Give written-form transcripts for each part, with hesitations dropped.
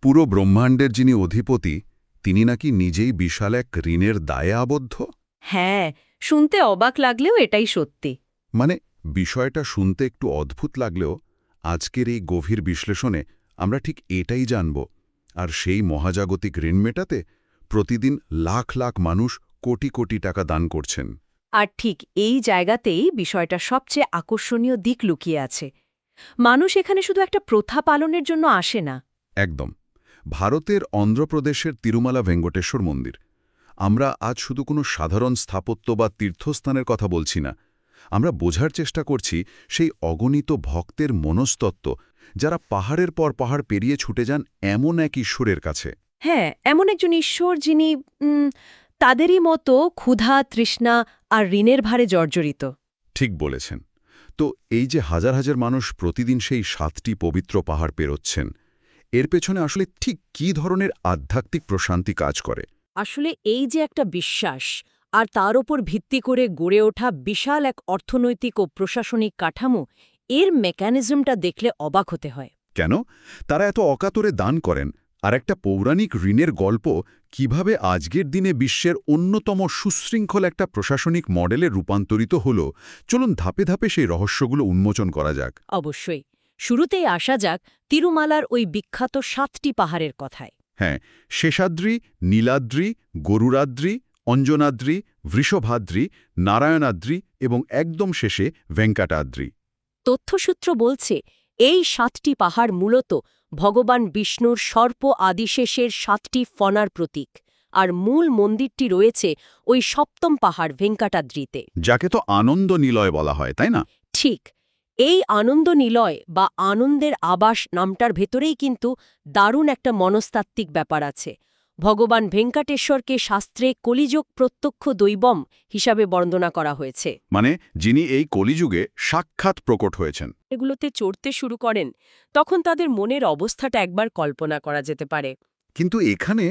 পুরো ব্রহ্মাণ্ডের যিনি অধিপতি তিনি নাকি নিজেই বিশাল এক ঋণের দায়ে আবদ্ধ। হ্যাঁ, শুনতে অবাক লাগলেও এটাই সত্যি। মানে বিষয়টা শুনতে একটু অদ্ভুত লাগলেও আজকের এই গভীর বিশ্লেষণে আমরা ঠিক এটাই জানব। আর সেই মহাজাগতিক ঋণ মেটাতে প্রতিদিন লাখ লাখ মানুষ কোটি কোটি টাকা দান করছেন। আর ঠিক এই জায়গাতেই বিষয়টা সবচেয়ে আকর্ষণীয় দিক লুকিয়ে আছে। মানুষ এখানে শুধু একটা প্রথা পালনের জন্য আসে না। একদম। ভারতের অন্ধ্রপ্রদেশের তিরুমালা ভেঙ্কটেশ্বর মন্দির। আমরা আজ শুধু কোনো সাধারণ স্থাপত্য বা তীর্থস্থানের কথা বলছি না। আমরা বোঝার চেষ্টা করছি সেই অগণিত ভক্তের মনস্তত্ত্ব, যারা পাহাড়ের পর পাহাড় পেরিয়ে ছুটে যান এমন এক ঈশ্বরের কাছে। হ্যাঁ, এমন একজন ঈশ্বর যিনি তাদেরই মতো ক্ষুধা, তৃষ্ণা আর ঋণের ভারে জর্জরিত। ঠিক বলেছেন। তো এই যে হাজার হাজার মানুষ প্রতিদিন সেই 7টি পবিত্র পাহাড় পেরোচ্ছেন, এর পেছনে আসলে ঠিক কী ধরনের আধ্যাত্মিক প্রশান্তি কাজ করে? আসলে এই যে একটা বিশ্বাস আর তার ওপর ভিত্তি করে গড়ে ওঠা বিশাল এক অর্থনৈতিক ও প্রশাসনিক কাঠামো, এর মেকানিজমটা দেখলে অবাক হতে হয়। কেন তারা এত অকাতরে দান করেন? আর একটা পৌরাণিক ঋণের গল্প কিভাবে আজকের দিনে বিশ্বের অন্যতম সুশৃঙ্খল একটা প্রশাসনিক মডেলে রূপান্তরিত হল, চলুন ধাপে ধাপে সেই রহস্যগুলো উন্মোচন করা যাক। অবশ্যই। শুরুতেই আসা যাক তিরুমালার ওই বিখ্যাত 7টি পাহাড়ের কথায়। হ্যাঁ, শেষাদ্রি, নীলাদ্রি, গরুরাদ্রি, অঞ্জনাদ্রি, বৃষভাদ্রি, নারায়ণাদ্রি এবং একদম শেষে ভেঙ্কাটাদ্রি। তথ্যসূত্র বলছে এই 7টি পাহাড় মূলত ভগবান বিষ্ণুর সর্প আদিশেষের 7টি ফনার প্রতীক, আর মূল মন্দিরটি রয়েছে ওই 7ম পাহাড় ভেঙ্কাটাদ্রিতে। যাকে তো আনন্দ নিলয় বলা হয়, তাই না? ঠিক। এই আনন্দ নিলয় বা আনন্দের আবাস নামটার ভেতরেই কিন্তু দারুণ একটা মনস্তাত্ত্বিক ব্যাপার আছে। ভগবান ভেঙ্কটেশ্বরকে শাস্ত্রে কলিযুগ প্রত্যক্ষ দৈবম হিসাবে বর্ণনা করা হয়েছে। মানে যিনি এই কলিযুগে সাক্ষাৎ প্রকট হয়েছেন। এগুলোতে চড়তে শুরু করেন, তখন তাদের মনের অবস্থাটা একবার কল্পনা করা যেতে পারে। কিন্তু এখানে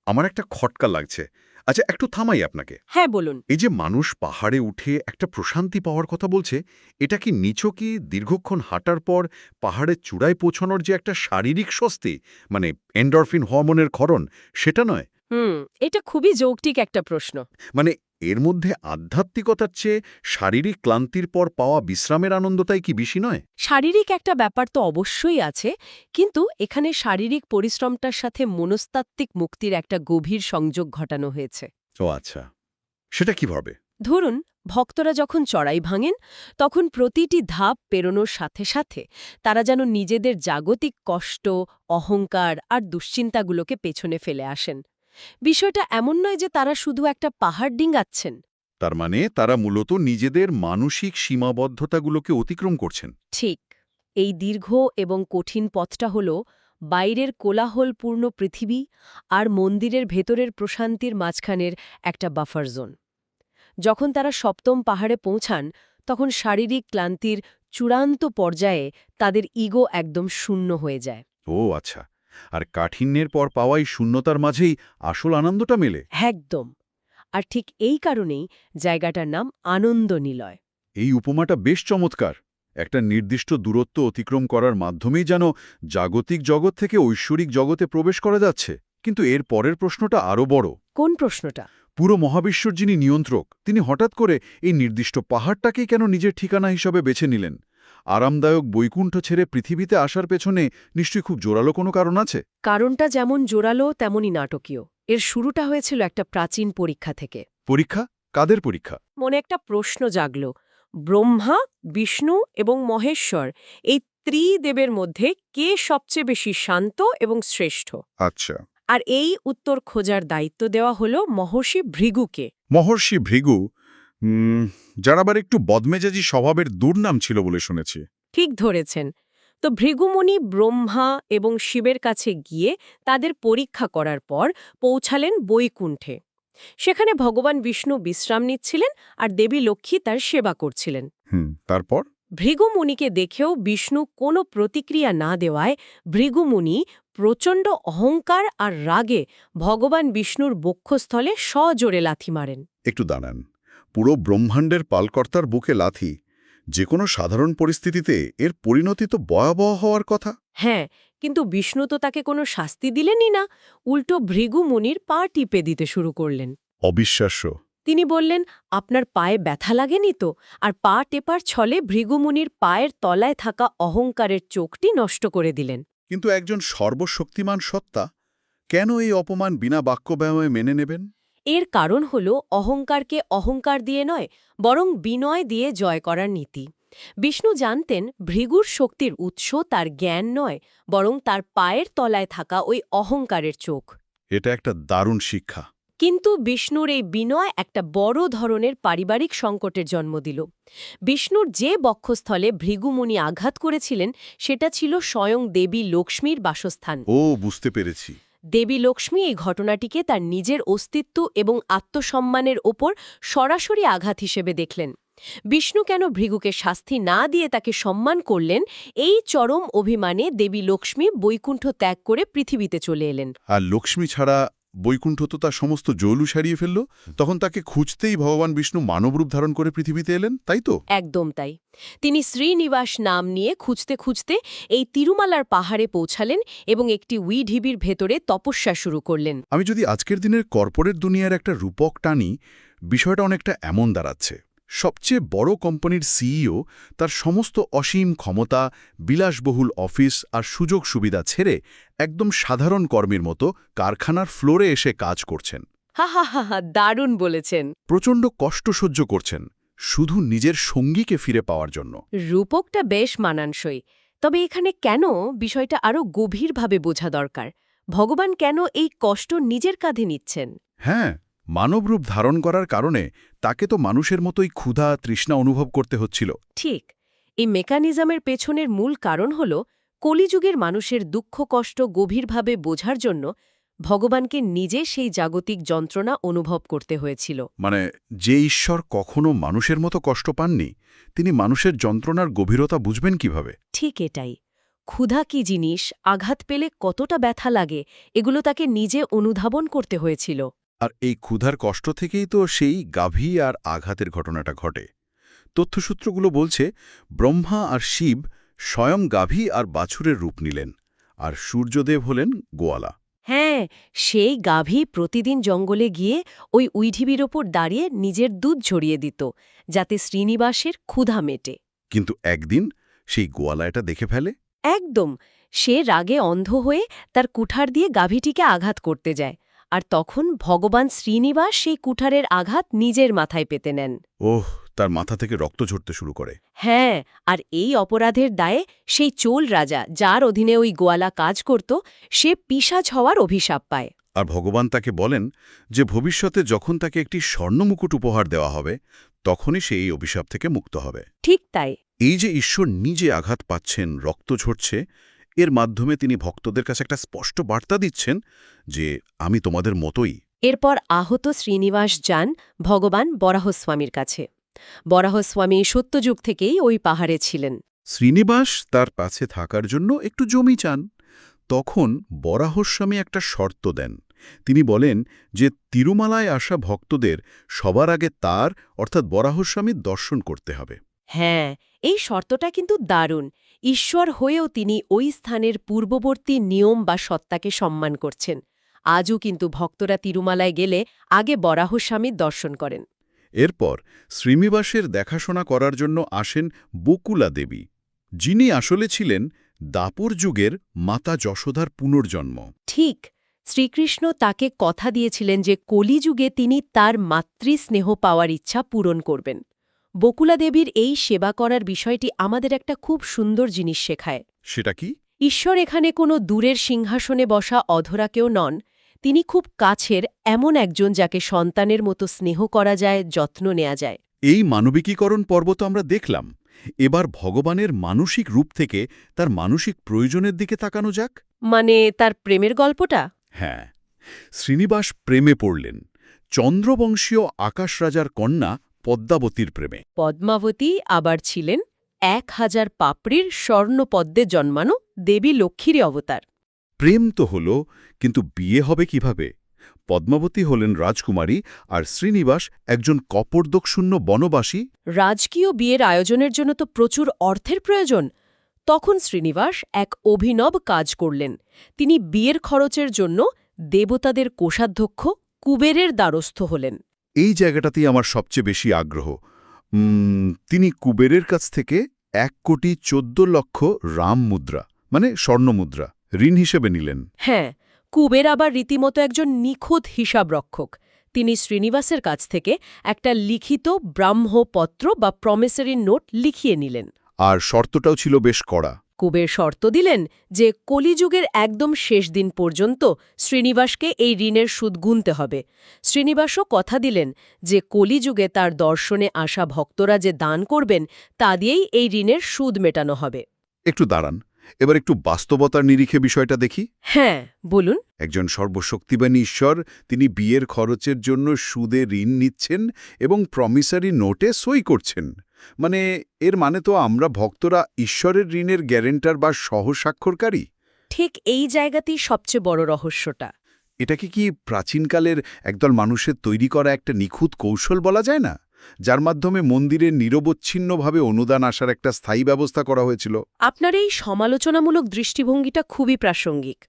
আমার একটা খটকা লাগছে। আচ্ছা, একটু থামাই আপনাকে। হ্যাঁ, বলুন। এই যে মানুষ পাহাড়ে উঠে একটা প্রশান্তি পাওয়ার কথা বলছে, এটা কি নিছকই দীর্ঘক্ষণ হাঁটার পর পাহাড়ের চূড়ায় পৌঁছানোর যে একটা শারীরিক স্বস্তি, মানে এন্ডরফিন হরমোনের ক্ষরণ, সেটা নয়? এটা খুবই যৌক্তিক একটা প্রশ্ন। মানে এর মধ্যে আধ্যাত্মিকতার চেয়ে শারীরিক ক্লান্তির পর পাওয়া বিশ্রামের আনন্দটাই কি বেশি নয়? শারীরিক একটা ব্যাপার তো অবশ্যই আছে, কিন্তু এখানে শারীরিক পরিশ্রমটার সাথে মনস্তাত্ত্বিক মুক্তির একটা গভীর সংযোগ ঘটানো হয়েছে। ও আচ্ছা, সেটা কিভাবে? ধরুন, ভক্তরা যখন চড়াই ভাঙেন, তখন প্রতিটি ধাপ পেরোনোর সাথে সাথে তারা যেন নিজেদের জাগতিক কষ্ট, অহংকার আর দুশ্চিন্তাগুলোকে পেছনে ফেলে আসেন। বিষয়টা এমন নয় যে তারা শুধু একটা পাহাড় ডিঙ্গাচ্ছেন। তার মানে তারা মূলত নিজেদের মানসিক সীমাবদ্ধতাগুলোকে অতিক্রম করছেন। ঠিক। এই দীর্ঘ এবং কঠিন পথটা হল বাইরের কোলাহলপূর্ণ পৃথিবী আর মন্দিরের ভেতরের প্রশান্তির মাঝখানের একটা বাফার জোন। যখন তারা 7ম পাহাড়ে পৌঁছান, তখন শারীরিক ক্লান্তির চূড়ান্ত পর্যায়ে তাদের ইগো একদম শূন্য হয়ে যায়। ও আচ্ছা, আর কাঠিন্যের পর পাওয়াই শূন্যতার মাঝেই আসল আনন্দটা মেলে। একদম। আর ঠিক এই কারণেই জায়গাটার নাম আনন্দ নিলয়। এই উপমাটা বেশ চমৎকার। একটা নির্দিষ্ট দূরত্ব অতিক্রম করার মাধ্যমেই যেন জাগতিক জগৎ থেকে ঐশ্বরিক জগতে প্রবেশ করা যাচ্ছে। কিন্তু এর পরের প্রশ্নটা আরও বড়। কোন প্রশ্নটা? পুরো মহাবিশ্বর যিনি নিয়ন্ত্রক, তিনি হঠাৎ করে এই নির্দিষ্ট পাহাড়টাকেই কেন নিজের ঠিকানা হিসাবে বেছে নিলেন? আরামদায়ক বৈকুণ্ঠ ছেড়ে পৃথিবীতে আসার পেছনে নিশ্চয়ই খুব জোরালো কোনো কারণ আছে। কারণটা যেমন জোরালো তেমনই নাটকীয়। এর শুরুটা হয়েছিল একটা প্রাচীন পরীক্ষা থেকে। পরীক্ষা? কাদের পরীক্ষা? মনে একটা প্রশ্ন জাগল, ব্রহ্মা, বিষ্ণু এবং মহেশ্বর, এই ত্রিদেবের মধ্যে কে সবচেয়ে বেশি শান্ত এবং শ্রেষ্ঠ? আচ্ছা। আর এই উত্তর খোঁজার দায়িত্ব দেওয়া হলো মহর্ষি ভৃগুকে। মহর্ষি ভৃগু, যার আবার একটু বদমেজাজি স্বভাবের দুর্নাম ছিল বলে শুনেছি। ঠিক ধরেছেন। তো ভৃগুমুনি ব্রহ্মা এবং শিবের কাছে গিয়ে তাদের পরীক্ষা করার পর পৌঁছালেন বৈকুণ্ঠে। সেখানে ভগবান বিষ্ণু বিশ্রাম নিচ্ছিলেন আর দেবী লক্ষ্মী তার সেবা করছিলেন। তারপর? ভৃগুমুনিকে দেখেও বিষ্ণু কোনো প্রতিক্রিয়া না দেওয়ায় ভৃগুমুনি প্রচণ্ড অহংকার আর রাগে ভগবান বিষ্ণুর বক্ষস্থলে সজোরে লাথি মারেন। একটু দাঁড়ান। পুরো ব্রহ্মাণ্ডের পালকর্তার বুকে লাথি! যে কোনো সাধারণ পরিস্থিতিতে এর পরিণতি তো ভয়াবহ হওয়ার কথা। হ্যাঁ, কিন্তু বিষ্ণু তো তাকে কোনো শাস্তি দিলেনই না, উল্টো ভৃগু মুনির পা টিপে দিতে শুরু করলেন। অবিশ্বাস্য। তিনি বললেন, আপনার পায়ে ব্যথা লাগেনি তো? আর পা টেপার ছলে ভৃগুমুনির পায়ের তলায় থাকা অহংকারের চোখটি নষ্ট করে দিলেন। কিন্তু একজন সর্বশক্তিমান সত্তা কেন এই অপমান বিনা বাক্যব্যয়ে মেনে নেবেন? এর কারণ হল অহংকারকে অহংকার দিয়ে নয়, বরং বিনয় দিয়ে জয় করার নীতি। বিষ্ণু জানতেন ভৃগুর শক্তির উৎস তার জ্ঞান নয়, বরং তার পায়ের তলায় থাকা ওই অহংকারের চোখ। এটা একটা দারুণ শিক্ষা। কিন্তু বিষ্ণুর এই বিনয় একটা বড় ধরনের পারিবারিক সংকটের জন্ম দিল। বিষ্ণুর যে বক্ষস্থলে ভৃগুমুনি আঘাত করেছিলেন সেটা ছিল স্বয়ং দেবী লক্ষ্মীর বাসস্থান। ও, বুঝতে পেরেছি। দেবী লক্ষ্মী এই ঘটনাটিকে তার নিজের অস্তিত্ব এবং আত্মসম্মানের ওপর সরাসরি আঘাত হিসেবে দেখলেন। বিষ্ণু কেন ভৃগুকে শাস্তি না দিয়ে তাকে সম্মান করলেন, এই চরম অভিমানে দেবী লক্ষ্মী বৈকুণ্ঠ ত্যাগ করে পৃথিবীতে চলে এলেন। আর লক্ষ্মী ছাড়া বৈকুণ্ঠ তো তার সমস্ত জৌলু সারিয়ে ফেলল। তখন তাকে খুঁজতেই ভগবান বিষ্ণু মানবরূপ ধারণ করে পৃথিবীতে এলেন, তাই তো? একদম তাই। তিনি শ্রীনিবাস নাম নিয়ে খুঁজতে খুঁজতে এই তিরুমালার পাহাড়ে পৌঁছালেন এবং একটি উইঢিবির ভেতরে তপস্যা শুরু করলেন। আমি যদি আজকের দিনের কর্পোরেট দুনিয়ার একটা রূপক টানি, বিষয়টা অনেকটা এমন দাঁড়াচ্ছে। সবচেয়ে বড় কোম্পানির সিইও তার সমস্ত অসীম ক্ষমতা, বিলাসবহুল অফিস আর সুযোগ সুবিধা ছেড়ে একদম সাধারণ কর্মীর মতো কারখানার ফ্লোরে এসে কাজ করছেন। হা হা হা হা, দারুণ বলেছেন। প্রচণ্ড কষ্ট সহ্য করছেন শুধু নিজের সঙ্গীকে ফিরে পাওয়ার জন্য। রূপকটা বেশ মানানসই। তবে এখানে কেন বিষয়টা আরও গভীরভাবে বোঝা দরকার। ভগবান কেন এই কষ্ট নিজের কাঁধে নিচ্ছেন? হ্যাঁ, মানবরূপ ধারণ করার কারণে তাকে তো মানুষের মতোই ক্ষুধা তৃষ্ণা অনুভব করতে হচ্ছিল। ঠিক। এই মেকানিজমের পেছনের মূল কারণ হল কলিযুগের মানুষের দুঃখ কষ্ট গভীরভাবে বোঝার জন্য ভগবানকে নিজে সেই জাগতিক যন্ত্রণা অনুভব করতে হয়েছিল। মানে, যে ঈশ্বর কখনো মানুষের মতো কষ্ট পাননি, তিনি মানুষের যন্ত্রণার গভীরতা বুঝবেন কিভাবে? ঠিক এটাই। ক্ষুধা কি জিনিস, আঘাত পেলে কতটা ব্যথা লাগে, এগুলো তাকে নিজে অনুধাবন করতে হয়েছিল। আর এই ক্ষুধার কষ্ট থেকেই তো সেই গাভী আর আঘাতের ঘটনাটা ঘটে। তথ্যসূত্রগুলো বলছে ব্রহ্মা আর শিব স্বয়ং গাভী আর বাছুরের রূপ নিলেন, আর সূর্যদেব হলেন গোয়ালা। হ্যাঁ, সেই গাভী প্রতিদিন জঙ্গলে গিয়ে ওই উইঢিবির ওপর দাঁড়িয়ে নিজের দুধ ঝরিয়ে দিত, যাতে শ্রীনিবাসের ক্ষুধা মেটে। কিন্তু একদিন সেই গোয়ালা এটা দেখে ফেলে। একদম। সে রাগে অন্ধ হয়ে তার কুঠার দিয়ে গাভীটিকে আঘাত করতে যায়, আর তখন ভগবান শ্রীনিবাস সেই কুঠারের আঘাত নিজের মাথায় পেতে নেন। ওহ, তার মাথা থেকে রক্ত ঝরতে শুরু করে। হ্যাঁ, আর এই অপরাধের দায়ে সেই চোল রাজা, যার অধীনে ওই গোয়ালা কাজ করত, সে পিশাচ হওয়ার অভিশাপ পায়। আর ভগবান তাকে বলেন যে ভবিষ্যতে যখন তাকে একটি স্বর্ণমুকুট উপহার দেওয়া হবে, তখনই সে এই অভিশাপ থেকে মুক্ত হবে। ঠিক তাই। এই যে ঈশ্বর নিজে আঘাত পাচ্ছেন, রক্ত ঝরছে, এর মাধ্যমে তিনি ভক্তদের কাছে একটা স্পষ্ট বার্তা দিচ্ছেন যে আমি তোমাদের মতোই। এরপর আহত শ্রীনিবাস যান ভগবান বরাহস্বামীর কাছে। বরাহস্বামী সত্যযুগ থেকেই ওই পাহাড়ে ছিলেন। শ্রীনিবাস তার কাছে থাকার জন্য একটু জমি চান। তখন বরাহস্বামী একটা শর্ত দেন। তিনি বলেন যে তিরুমালায় আসা ভক্তদের সবার আগে তার অর্থাৎ বরাহস্বামীর দর্শন করতে হবে। হ্যাঁ, এই শর্তটা কিন্তু দারুণ। ঈশ্বর হয়েও তিনি ওই স্থানের পূর্ববর্তী নিয়ম বা সত্তাকে সম্মান করছেন। আজও কিন্তু ভক্তরা তিরুমালায় গেলে আগে বরাহস্বামীর দর্শন করেন। এরপর শ্রীনিবাসের দেখাশোনা করার জন্য আসেন বকুলা দেবী, যিনি আসলে ছিলেন দাপর যুগের মাতা যশোদার পুনর্জন্ম। ঠিক। শ্রীকৃষ্ণ তাকে কথা দিয়েছিলেন যে কলিযুগে তিনি তার মাতৃস্নেহ পাওয়ার ইচ্ছা পূরণ করবেন। বকুলা দেবীর এই সেবা করার বিষয়টি আমাদের একটা খুব সুন্দর জিনিস শেখায়। সেটা কি? ঈশ্বর এখানে কোনো দূরের সিংহাসনে বসা অধরা কেউ নন। তিনি খুব কাছের এমন একজন যাকে সন্তানের মতো স্নেহ করা যায়, যত্ন নেওয়া যায়। এই মানবিকীকরণ পর্ব তো আমরা দেখলাম। এবার ভগবানের মানসিক রূপ থেকে তার মানসিক প্রয়োজনের দিকে তাকানো যাক। মানে তার প্রেমের গল্পটা? হ্যাঁ, শ্রীনিবাস প্রেমে পড়লেন চন্দ্রবংশীয় আকাশ রাজার কন্যা পদ্মাবতীর প্রেমে। পদ্মাবতী আবার ছিলেন 1000 পাপড়ির স্বর্ণপদ্মে জন্মানো দেবী লক্ষ্মীরই অবতার। প্রেম তো হল, কিন্তু বিয়ে হবে কিভাবে? পদ্মাবতী হলেন রাজকুমারী আর শ্রীনিবাস একজন কপর্দকশূন্য বনবাসী। রাজকীয় বিয়ের আয়োজনের জন্য তো প্রচুর অর্থের প্রয়োজন। তখন শ্রীনিবাস এক অভিনব কাজ করলেন। তিনি বিয়ের খরচের জন্য দেবতাদের কোষাধ্যক্ষ কুবেরের দ্বারস্থ হলেন। এই জায়গাটাতেই আমার সবচেয়ে বেশি আগ্রহ। তিনি কুবেরের কাছ থেকে 1,14,00,000 রাম মুদ্রা মানে স্বর্ণমুদ্রা ঋণ হিসেবে নিলেন। হ্যাঁ, কুবের আবার রীতিমতো একজন নিখুঁত হিসাবরক্ষক। তিনি শ্রীনিবাসের কাছ থেকে একটা লিখিত ব্রাহ্মপত্র বা প্রমিসরি নোট লিখিয়ে নিলেন। আর শর্তটাও ছিল বেশ কড়া। কুবের শর্ত দিলেন যে কলিযুগের একদম শেষ দিন পর্যন্ত শ্রীনিবাসকে এই ঋণের সুদ গুনতে হবে। শ্রীনিবাসও কথা দিলেন যে কলিযুগে তার দর্শনে আসা ভক্তরা যে দান করবেন তা দিয়েই এই ঋণের সুদ মেটানো হবে। একটু দাঁড়ান, এবার একটু বাস্তবতার নিরিখে বিষয়টা দেখি। হ্যাঁ, বলুন। একজন সর্বশক্তিমান ঈশ্বর, তিনি বিয়ের খরচের জন্য সুদে ঋণ নিচ্ছেন এবং প্রমিসারি নোটে সই করছেন। মানে এর মানে তো আমরা ভক্তরা ঈশ্বরের ঋণের গ্যারেন্টার বা সহস্বাক্ষরকারী। ঠিক এই জায়গাতেই সবচেয়ে বড় রহস্যটা। এটাকে কি প্রাচীনকালের একদল মানুষের তৈরি করা একটা নিখুঁত কৌশল বলা যায় না, যার মাধ্যমে মন্দিরে নিরবচ্ছিন্নভাবে অনুদান আসার একটা স্থায়ী ব্যবস্থা করা হয়েছিল? আপনার এই সমালোচনামূলক দৃষ্টিভঙ্গিটা খুবই প্রাসঙ্গিক।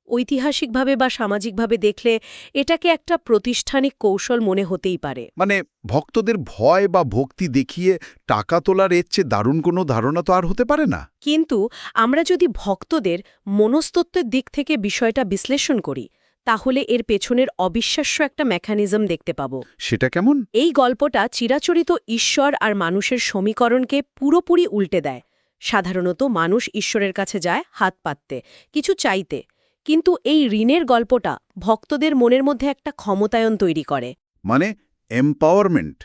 ঐতিহাসিকভাবে বা সামাজিকভাবে দেখলে এটাকে একটা প্রতিষ্ঠানিক কৌশল মনে হতেই পারে। মানে ভক্তদের ভয় বা ভক্তি দেখিয়ে টাকা তোলার এর চেয়ে দারুণ কোনো ধারণা তো আর হতে পারে না। কিন্তু আমরা যদি ভক্তদের মনস্তত্ত্বের দিক থেকে বিষয়টা বিশ্লেষণ করি, তাহলে এর পেছনের অবিশ্বাস্য একটা মেকানিজম দেখতে পাব। সেটা কেমন? এই গল্পটা চিরাচরিত ঈশ্বর আর মানুষের সমীকরণকে পুরোপুরি উল্টে দেয়। সাধারণত মানুষ ঈশ্বরের কাছে যায় হাত পাততে, কিছু চাইতে। কিন্তু এই ঋণের গল্পটা ভক্তদের মনের মধ্যে একটা ক্ষমতায়ন তৈরি করে। মানে এম্পাওয়ারমেন্ট।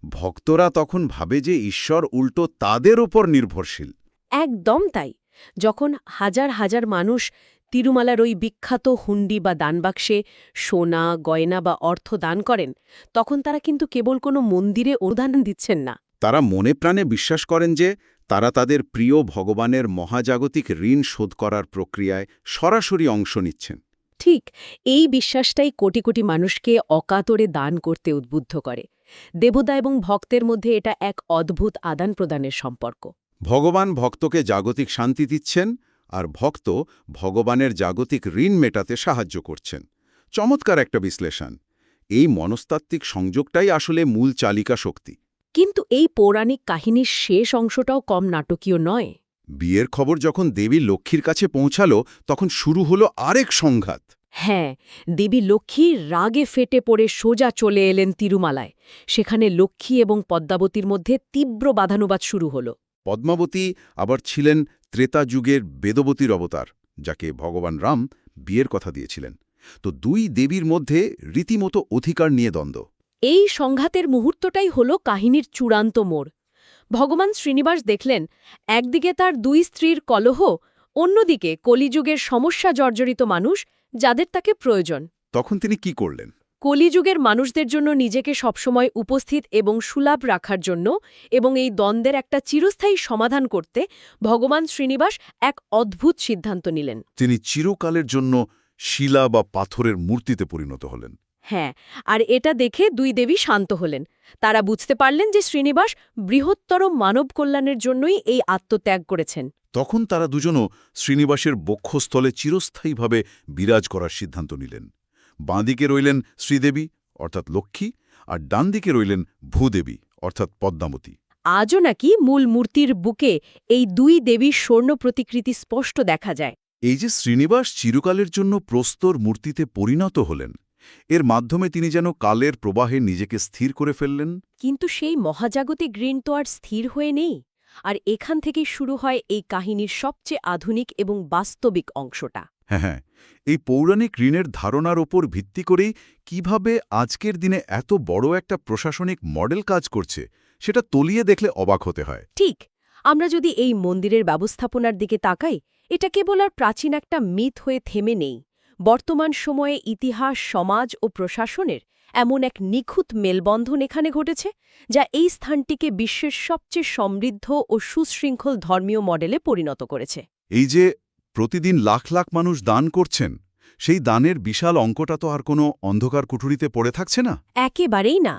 ভক্তরা তখন ভাবে যে ঈশ্বর উল্টো তাদের ওপর নির্ভরশীল। একদম তাই। যখন হাজার হাজার মানুষ তিরুমালার ওই বিখ্যাত হুন্ডি বা দানবাক্সে সোনা, গয়না বা অর্থ দান করেন, তখন তারা কিন্তু কেবল কোনো মন্দিরে অনুদান দিচ্ছেন না। তারা মনে প্রাণে বিশ্বাস করেন যে তারা তাদের প্রিয় ভগবানের মহাজাগতিক ঋণ শোধ করার প্রক্রিয়ায় সরাসরি অংশ নিচ্ছেন। ঠিক এই বিশ্বাসটাই কোটি কোটি মানুষকে অকাতরে দান করতে উদ্বুদ্ধ করে। দেবতা এবং ভক্তের মধ্যে এটা এক অদ্ভুত আদান-প্রদানের সম্পর্ক। ভগবান ভক্তকে জাগতিক শান্তি দিচ্ছেন, আর ভক্ত ভগবানের জাগতিক ঋণ মেটাতে সাহায্য করছেন। চমৎকার একটা বিশ্লেষণ। এই মনস্তাত্ত্বিক সংযোগটাই আসলে মূল চালিকা শক্তি। কিন্তু এই পৌরাণিক কাহিনীর শেষ অংশটাও কম নাটকীয় নয়। বিয়ের খবর যখন দেবী লক্ষ্মীর কাছে পৌঁছালো, তখন শুরু হলো আরেক সংঘাত। হ্যাঁ, দেবী লক্ষ্মী রাগে ফেটে পড়ে সোজা চলে এলেন তিরুমালায়। সেখানে লক্ষ্মী এবং পদ্মাবতীর মধ্যে তীব্র বাদানুবাদ শুরু হল। পদ্মাবতী আবার ছিলেন ত্রেতা যুগের বেদবতীর অবতার, যাকে ভগবান রাম বিয়ের কথা দিয়েছিলেন। তো দুই দেবীর মধ্যে রীতিমতো অধিকার নিয়ে দ্বন্দ্ব। এই সংঘাতের মুহূর্তটাই হল কাহিনীর চূড়ান্ত মোড়। ভগবান শ্রীনিবাস দেখলেন, একদিকে তার দুই স্ত্রীর কলহ, অন্যদিকে কলিযুগের সমস্যা জর্জরিত মানুষ যাদের তাকে প্রয়োজন। তখন তিনি কি করলেন? কলিযুগের মানুষদের জন্য নিজেকে সবসময় উপস্থিত এবং সুলভ রাখার জন্য এবং এই দ্বন্দ্বের একটা চিরস্থায়ী সমাধান করতে ভগবান শ্রীনিবাস এক অদ্ভুত সিদ্ধান্ত নিলেন। তিনি চিরকালের জন্য শিলা বা পাথরের মূর্তিতে পরিণত হলেন। হ্যাঁ, আর এটা দেখে দুই দেবী শান্ত হলেন। তারা বুঝতে পারলেন যে শ্রীনিবাস বৃহত্তর মানব কল্যাণের জন্যই এই আত্মত্যাগ করেছেন। তখন তারা দুজনও শ্রীনিবাসের বক্ষস্থলে চিরস্থায়ীভাবে বিরাজ করার সিদ্ধান্ত নিলেন। বাঁদিকে রইলেন শ্রীদেবী অর্থাৎ লক্ষ্মী, আর ডান দিকে রইলেন ভূদেবী অর্থাৎ পদ্মাবতী। আজও নাকি মূল মূর্তির বুকে এই দুই দেবীর স্বর্ণ প্রতিকৃতি স্পষ্ট দেখা যায়। এই যে শ্রীনিবাস চিরকালের জন্য প্রস্তর মূর্তিতে পরিণত হলেন, এর মাধ্যমে তিনি যেন কালের প্রবাহে নিজেকে স্থির করে ফেললেন। কিন্তু সেই মহাজাগতিক ঋণ তো আর স্থির হয়ে নেই। আর এখান থেকেই শুরু হয় এই কাহিনীর সবচেয়ে আধুনিক এবং বাস্তবিক অংশটা। হ্যাঁ, এই পৌরাণিক ঋণের ধারণার ওপর ভিত্তি করেই কিভাবে আজকের দিনে এত বড় একটা প্রশাসনিক মডেল কাজ করছে, সেটা তলিয়ে দেখলে অবাক হতে হয়। ঠিক, আমরা যদি এই মন্দিরের ব্যবস্থাপনার দিকে তাকাই, এটা কেবল আর প্রাচীন একটা মিথ হয়ে থেমে নেই। বর্তমান সময়ে ইতিহাস, সমাজ ও প্রশাসনের এমন এক নিখুঁত মেলবন্ধন এখানে ঘটেছে, যা এই স্থানটিকে বিশ্বের সবচেয়ে সমৃদ্ধ ও সুশৃঙ্খল ধর্মীয় মডেলে পরিণত করেছে। এই যে প্রতিদিন লাখ লাখ মানুষ দান করছেন, সেই দানের বিশাল অঙ্কটা তো আর কোনো অন্ধকার কুঠুরিতে পড়ে থাকছে না। একেবারেই না।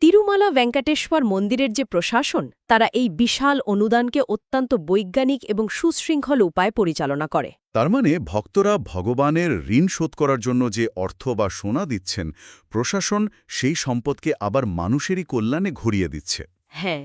তিরুমালা ভেঙ্কটেশ্বর মন্দিরের যে প্রশাসন, তারা এই বিশাল অনুদানকে অত্যন্ত বৈজ্ঞানিক এবং সুশৃঙ্খল উপায়ে পরিচালনা করে। তার মানে ভক্তরা ভগবানের ঋণ শোধ করার জন্য যে অর্থ বা সোনা দিচ্ছেন, প্রশাসন সেই সম্পদকে আবার মানুষেরই কল্যাণে ঘুরিয়ে দিচ্ছে। হ্যাঁ,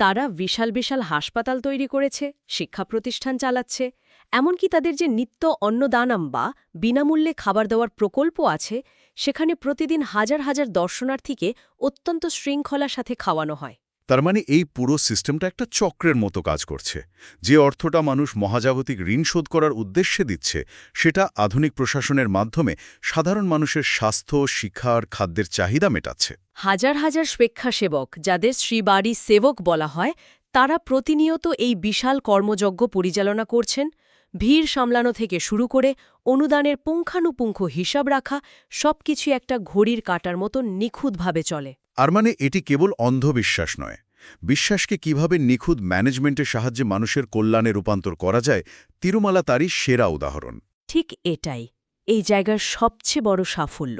তারা বিশাল বিশাল হাসপাতাল তৈরি করেছে, শিক্ষা প্রতিষ্ঠান চালাচ্ছে, এমনকি তাদের যে নিত্য অন্নদানাম বা বিনামূল্যে খাবার দেওয়ার প্রকল্প আছে, সেখানে প্রতিদিন হাজার হাজার দর্শনার্থীকে অত্যন্ত শৃঙ্খলার সাথে খাওয়ানো হয়। তার মানে এই পুরো সিস্টেমটা একটা চক্রের মতো কাজ করছে। যে অর্থটা মানুষ মহাজাগতিক ঋণ শোধ করার উদ্দেশ্যে দিচ্ছে, সেটা আধুনিক প্রশাসনের মাধ্যমে সাধারণ মানুষের স্বাস্থ্য, শিক্ষা আর খাদ্যের চাহিদা মেটাচ্ছে। হাজার হাজার স্বেচ্ছাসেবক, যাদের শ্রীবাড়ি সেবক বলা হয়, তারা প্রতিনিয়ত এই বিশাল কর্মযজ্ঞ পরিচালনা করছেন। ভিড় সামলানো থেকে শুরু করে অনুদানের পুঙ্খানুপুঙ্খ হিসাব রাখা, সবকিছু একটা ঘড়ির কাঁটার মতো নিখুঁতভাবে চলে। আর মানে এটি কেবল অন্ধবিশ্বাস নয়, বিশ্বাসকে কিভাবে নিখুঁত ম্যানেজমেন্টের সাহায্যে মানুষের কল্যাণে রূপান্তর করা যায়, তিরুমালা তারই সেরা উদাহরণ। ঠিক এটাই এই জায়গার সবচেয়ে বড় সাফল্য।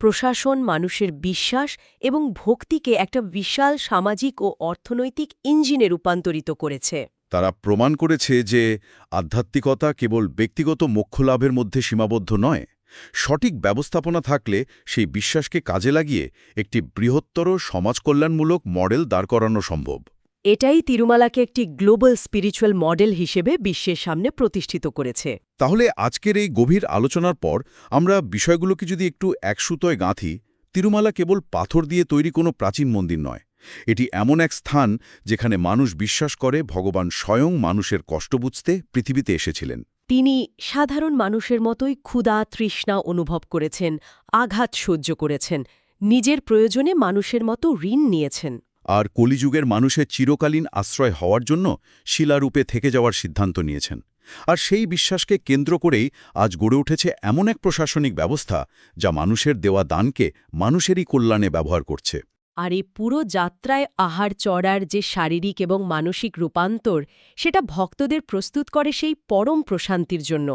প্রশাসন মানুষের বিশ্বাস এবং ভক্তিকে একটা বিশাল সামাজিক ও অর্থনৈতিক ইঞ্জিনে রূপান্তরিত করেছে। তারা প্রমাণ করেছে যে আধ্যাত্মিকতা কেবল ব্যক্তিগত মোক্ষলাভের মধ্যে সীমাবদ্ধ নয়। সঠিক ব্যবস্থাপনা থাকলে সেই বিশ্বাসকে কাজে লাগিয়ে একটি বৃহত্তর সমাজকল্যাণমূলক মডেল দাঁড় করানো সম্ভব। এটাই তিরুমালাকে একটি গ্লোবাল স্পিরিচুয়াল মডেল হিসেবে বিশ্বের সামনে প্রতিষ্ঠিত করেছে। তাহলে আজকের এই গভীর আলোচনার পর আমরা বিষয়গুলোকে যদি একটু একসুতোয় গাঁথি, তিরুমালা কেবল পাথর দিয়ে তৈরি কোনো প্রাচীন মন্দির নয়। এটি এমন এক স্থান যেখানে মানুষ বিশ্বাস করে ভগবান স্বয়ং মানুষের কষ্ট বুঝতে পৃথিবীতে এসেছিলেন। তিনি সাধারণ মানুষের মতোই ক্ষুধা তৃষ্ণা অনুভব করেছেন, আঘাত সহ্য করেছেন, নিজের প্রয়োজনে মানুষের মতো ঋণ নিয়েছেন। আর কলিযুগের মানুষের চিরকালীন আশ্রয় হওয়ার জন্য শিলারূপে থেকে যাওয়ার সিদ্ধান্ত নিয়েছেন। আর সেই বিশ্বাসকে কেন্দ্র করেই আজ গড়ে উঠেছে এমন এক প্রশাসনিক ব্যবস্থা যা মানুষের দেওয়া দানকে মানুষেরই কল্যাণে ব্যবহার করছে। আর এই পুরো যাত্রায় আহার চড়ার যে শারীরিক এবং মানসিক রূপান্তর, সেটা ভক্তদের প্রস্তুত করে সেই পরম প্রশান্তির জন্য।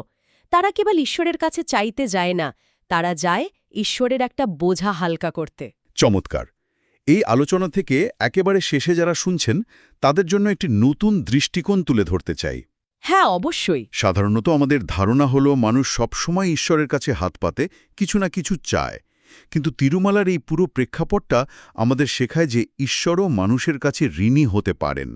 তারা কেবল ঈশ্বরের কাছে চাইতে যায় না, তারা যায় ঈশ্বরের একটা বোঝা হালকা করতে। চমৎকার! এই আলোচনা থেকে একেবারে শেষে যারা শুনছেন, তাদের জন্য একটি নতুন দৃষ্টিকোণ তুলে ধরতে চাই। হ্যাঁ, অবশ্যই। সাধারণত আমাদের ধারণা হলো মানুষ সবসময় ঈশ্বরের কাছে হাত পাতে কিছু না কিছু চায়। কিন্তু তিরুমালার এই পুরো প্রেক্ষাপটটা আমাদের শেখায় যে ঈশ্বরও মানুষের কাছে ঋণী হতে পারেন।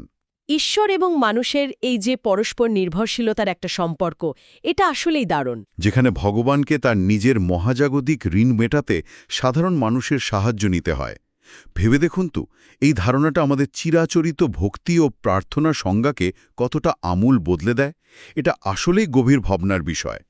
ঈশ্বর এবং মানুষের এই যে পরস্পর নির্ভরশীলতার একটা সম্পর্ক, এটা আসলেই দারুণ। যেখানে ভগবানকে তার নিজের মহাজাগতিক ঋণ মেটাতে সাধারণ মানুষের সাহায্য নিতে হয়। ভেবে দেখুন তো, এই ধারণাটা আমাদের চিরাচরিত ভক্তি ও প্রার্থনার সংজ্ঞাকে কতটা আমূল বদলে দেয়। এটা আসলেই গভীর ভাবনার বিষয়।